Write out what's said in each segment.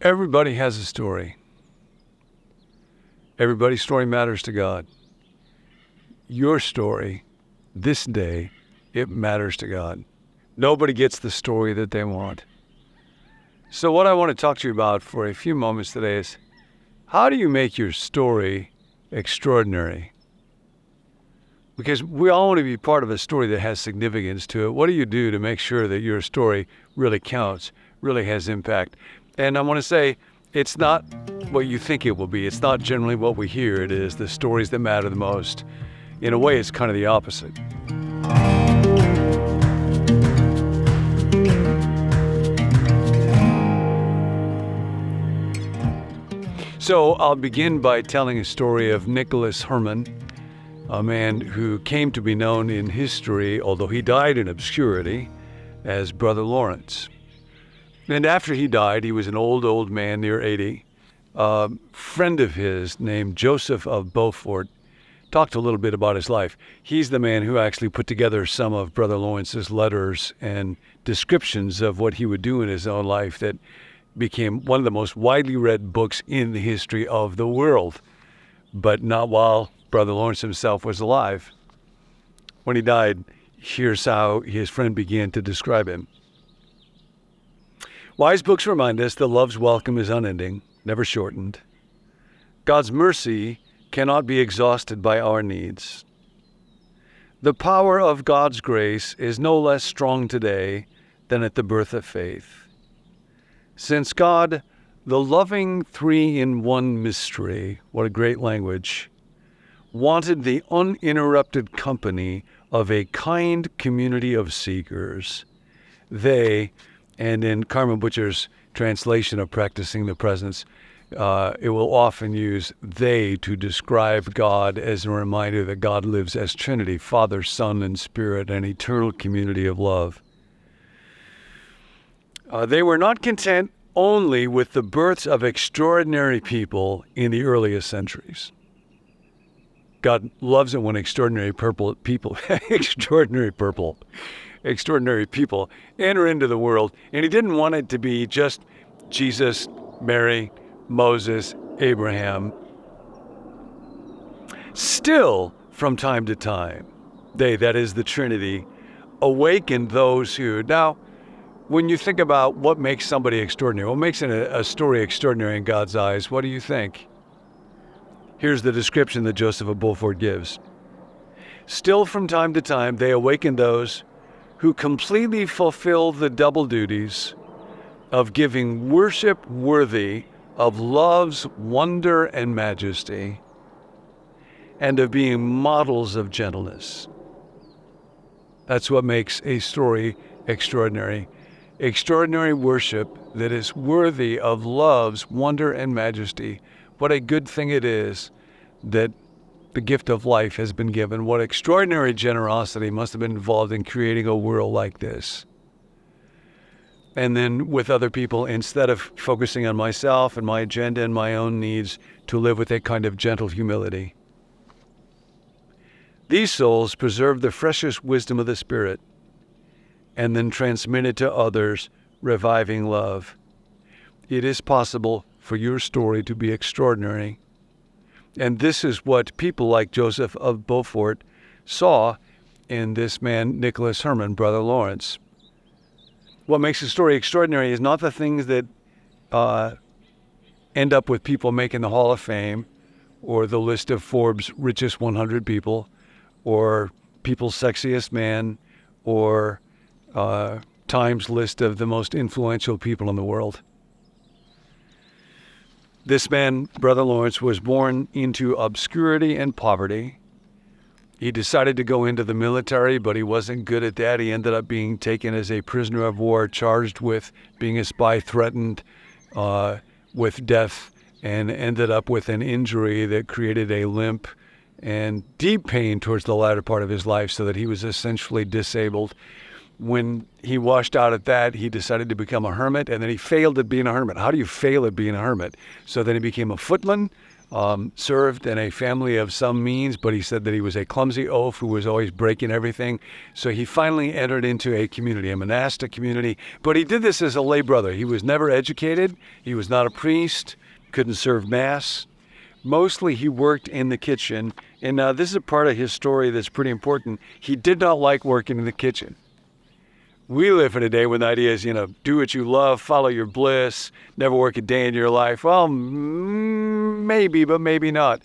Everybody has a story. Everybody's story matters to God. Your story, this day, it matters to God. Nobody gets the story that they want. So what I want to talk to you about for a few moments today is, how do you make your story extraordinary? Because we all want to be part of a story that has significance to it. What do you do to make sure that your story really counts, really has impact? And I want to say, it's not what you think it will be. It's not generally what we hear. It is the stories that matter the most. In a way, it's kind of the opposite. So I'll begin by telling a story of Nicholas Herman, a man who came to be known in history, although he died in obscurity, as Brother Lawrence. And after he died, he was an old man, near 80. A friend of his named Joseph of Beaufort talked a little bit about his life. He's the man who actually put together some of Brother Lawrence's letters and descriptions of what he would do in his own life that became one of the most widely read books in the history of the world, but not while Brother Lawrence himself was alive. When he died, here's how his friend began to describe him. Wise books remind us that love's welcome is unending, never shortened. God's mercy cannot be exhausted by our needs. The power of God's grace is no less strong today than at the birth of faith. Since God, the loving three-in-one mystery, what a great language, wanted the uninterrupted company of a kind community of seekers, they, and in Carmen Butcher's translation of Practicing the Presence, it will often use they to describe God as a reminder that God lives as Trinity, Father, Son, and Spirit, an eternal community of love. They were not content only with the births of extraordinary people in the earliest centuries. God loves it when extraordinary people enter into the world. And he didn't want it to be just Jesus, Mary, Moses, Abraham. Still, from time to time, they, that is the Trinity, awakened those who... Now, when you think about what makes somebody extraordinary, what makes a story extraordinary in God's eyes, what do you think? Here's the description that Joseph of Beaufort gives. Still, from time to time, they awaken those who completely fulfill the double duties of giving worship worthy of love's wonder and majesty, and of being models of gentleness. That's what makes a story extraordinary. Extraordinary worship that is worthy of love's wonder and majesty. What a good thing it is that the gift of life has been given. What extraordinary generosity must have been involved in creating a world like this. And then with other people, instead of focusing on myself and my agenda and my own needs, to live with a kind of gentle humility. These souls preserve the freshest wisdom of the Spirit and then transmit it to others, reviving love. It is possible for your story to be extraordinary. And this is what people like Joseph of Beaufort saw in this man, Nicholas Herman, Brother Lawrence. What makes a story extraordinary is not the things that end up with people making the Hall of Fame, or the list of Forbes' richest 100 people, or People's Sexiest Man, or Time's list of the most influential people in the world. This man, Brother Lawrence, was born into obscurity and poverty. He decided to go into the military, but he wasn't good at that. He ended up being taken as a prisoner of war, charged with being a spy, threatened with death, and ended up with an injury that created a limp and deep pain towards the latter part of his life, so that he was essentially disabled. When he washed out at that, he decided to become a hermit, and then he failed at being a hermit. How do you fail at being a hermit? So then he became a footman, served in a family of some means, but he said that he was a clumsy oaf who was always breaking everything. So he finally entered into a community, a monastic community. But he did this as a lay brother. He was never educated. He was not a priest, couldn't serve Mass. Mostly he worked in the kitchen. And now this is a part of his story that's pretty important. He did not like working in the kitchen. We live in a day when the idea is, do what you love, follow your bliss, never work a day in your life. Well, maybe, but maybe not.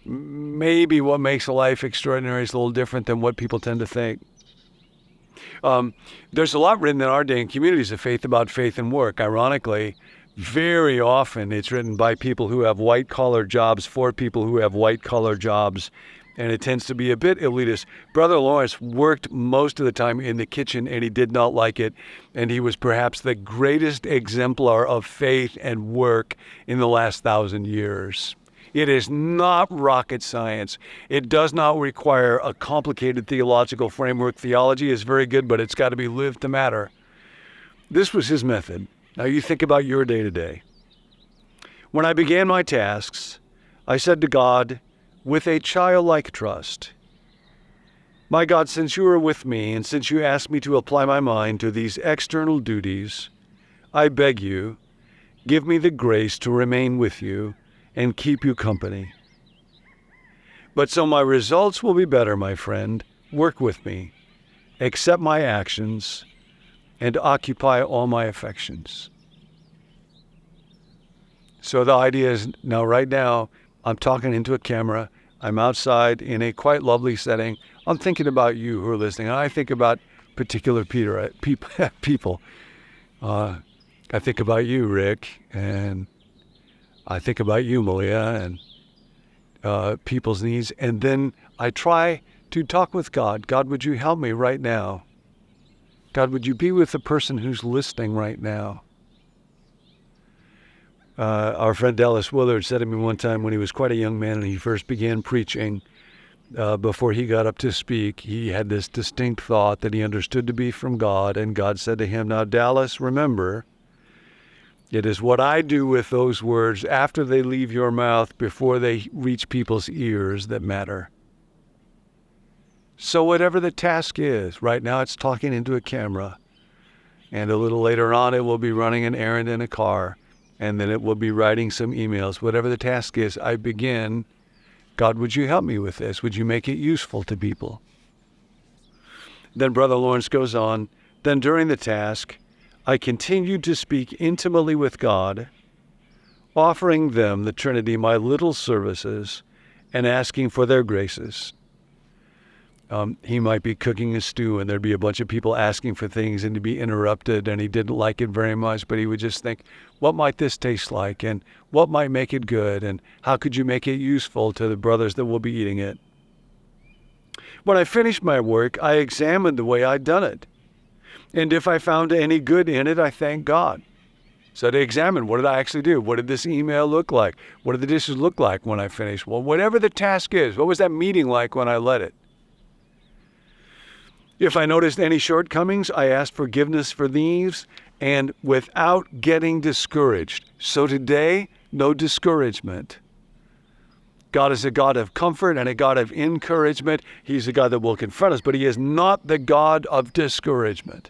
Maybe what makes a life extraordinary is a little different than what people tend to think. There's a lot written in our day in communities of faith about faith and work. Ironically, very often it's written by people who have white-collar jobs for people who have white-collar jobs. And it tends to be a bit elitist. Brother Lawrence worked most of the time in the kitchen, and he did not like it. And he was perhaps the greatest exemplar of faith and work in the last 1,000 years. It is not rocket science. It does not require a complicated theological framework. Theology is very good, but it's got to be lived to matter. This was his method. Now you think about your day-to-day. When I began my tasks, I said to God, with a childlike trust, "My God, since you are with me, and since you ask me to apply my mind to these external duties, I beg you, give me the grace to remain with you and keep you company. But so my results will be better, my friend, work with me, accept my actions, and occupy all my affections." So the idea is, right now, I'm talking into a camera. I'm outside in a quite lovely setting. I'm thinking about you who are listening. And I think about particular people. I think about you, Rick, and I think about you, Malia, and people's needs. And then I try to talk with God. God, would you help me right now? God, would you be with the person who's listening right now? Our friend Dallas Willard said to me one time when he was quite a young man and he first began preaching, before he got up to speak, he had this distinct thought that he understood to be from God, and God said to him, "Now, Dallas, remember, it is what I do with those words after they leave your mouth, before they reach people's ears, that matter." So whatever the task is, right now it's talking into a camera, and a little later on it will be running an errand in a car, and then it will be writing some emails. Whatever the task is, I begin, God, would you help me with this? Would you make it useful to people? Then Brother Lawrence goes on, then during the task, I continued to speak intimately with God, offering them, the Trinity, my little services, and asking for their graces. He might be cooking a stew and there'd be a bunch of people asking for things and to be interrupted, and he didn't like it very much, but he would just think, what might this taste like, and what might make it good, and how could you make it useful to the brothers that will be eating it? When I finished my work, I examined the way I'd done it, and if I found any good in it, I thanked God. So to examine, what did I actually do? What did this email look like? What did the dishes look like when I finished? Well, whatever the task is, what was that meeting like when I led it? If I noticed any shortcomings, I asked forgiveness for these, and without getting discouraged. So today, no discouragement. God is a God of comfort and a God of encouragement. He's a God that will confront us, but he is not the God of discouragement.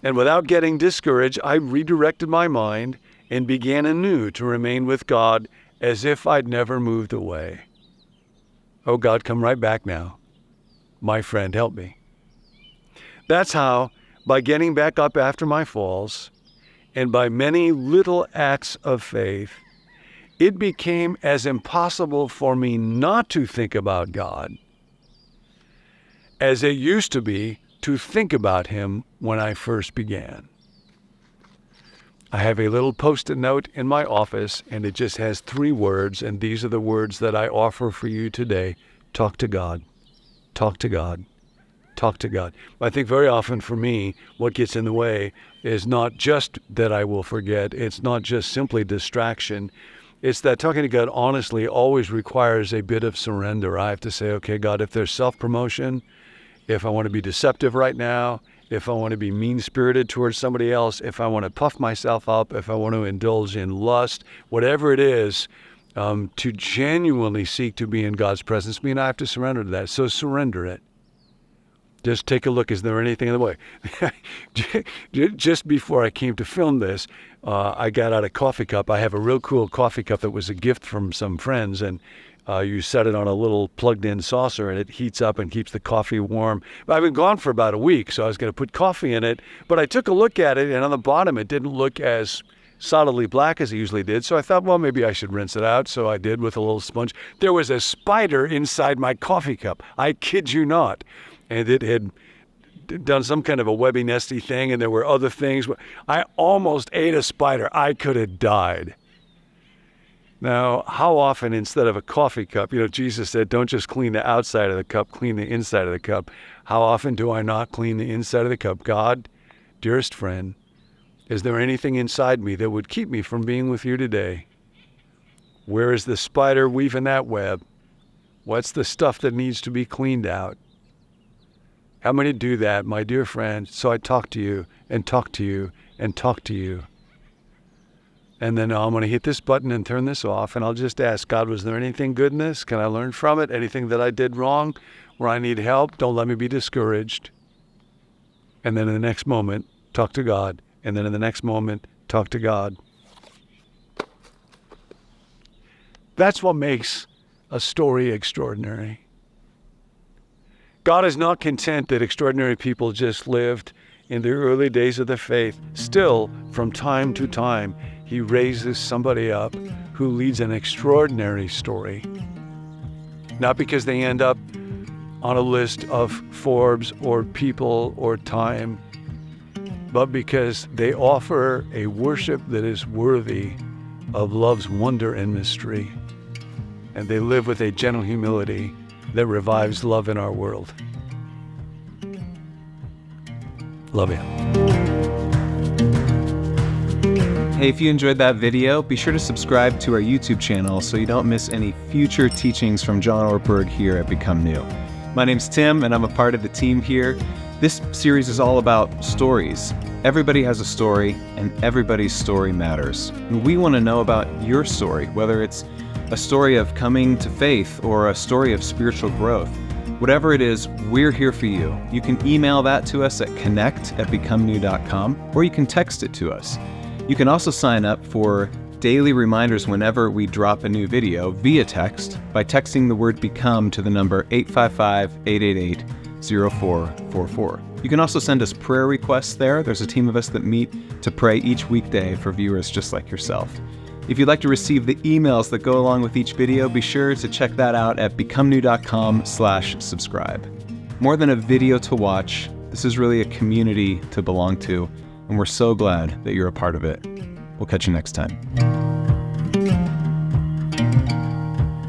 And without getting discouraged, I redirected my mind and began anew to remain with God as if I'd never moved away. Oh God, come right back now. My friend, help me. That's how, by getting back up after my falls, and by many little acts of faith, it became as impossible for me not to think about God as it used to be to think about him when I first began. I have a little Post-it note in my office, and it just has 3 words, and these are the words that I offer for you today. Talk to God. Talk to God. Talk to God. I think very often for me, what gets in the way is not just that I will forget. It's not just simply distraction. It's that talking to God honestly always requires a bit of surrender. I have to say, okay, God, if there's self-promotion, if I want to be deceptive right now, if I want to be mean-spirited towards somebody else, if I want to puff myself up, if I want to indulge in lust, whatever it is, to genuinely seek to be in God's presence, I have to surrender to that. So surrender it. Just take a look. Is there anything in the way? Just before I came to film this, I got out a coffee cup. I have a real cool coffee cup that was a gift from some friends, and you set it on a little plugged-in saucer, and it heats up and keeps the coffee warm. I've been gone for about a week, so I was going to put coffee in it, but I took a look at it, and on the bottom, it didn't look as solidly black as it usually did, so I thought, well, maybe I should rinse it out, so I did with a little sponge. There was a spider inside my coffee cup. I kid you not. And it had done some kind of a webby nesty thing, and there were other things. I almost ate a spider. I could have died. Now, how often instead of a coffee cup, Jesus said, don't just clean the outside of the cup, clean the inside of the cup. How often do I not clean the inside of the cup? God, dearest friend, is there anything inside me that would keep me from being with you today? Where is the spider weaving that web? What's the stuff that needs to be cleaned out? How many do that, my dear friend? So I talk to you and talk to you and talk to you. And then I'm going to hit this button and turn this off, and I'll just ask, God, was there anything good in this? Can I learn from it? Anything that I did wrong where I need help? Don't let me be discouraged. And then in the next moment, talk to God. And then in the next moment, talk to God. That's what makes a story extraordinary. God is not content that extraordinary people just lived in the early days of the faith. Still, from time to time, he raises somebody up who leads an extraordinary story. Not because they end up on a list of Forbes or People or Time, but because they offer a worship that is worthy of love's wonder and mystery. And they live with a gentle humility that revives love in our world. Love you. Hey, if you enjoyed that video, be sure to subscribe to our YouTube channel so you don't miss any future teachings from John Ortberg here at Become New. My name's Tim, and I'm a part of the team here. This series is all about stories. Everybody has a story, and everybody's story matters. And we want to know about your story, whether it's a story of coming to faith or a story of spiritual growth. Whatever it is, we're here for you. You can email that to us at connect@becomenew.com, or you can text it to us. You can also sign up for daily reminders whenever we drop a new video via text by texting the word BECOME to the number 855-888-0444. You can also send us prayer requests there. There's a team of us that meet to pray each weekday for viewers just like yourself. If you'd like to receive the emails that go along with each video, be sure to check that out at becomenew.com/subscribe. More than a video to watch, this is really a community to belong to, and we're so glad that you're a part of it. We'll catch you next time.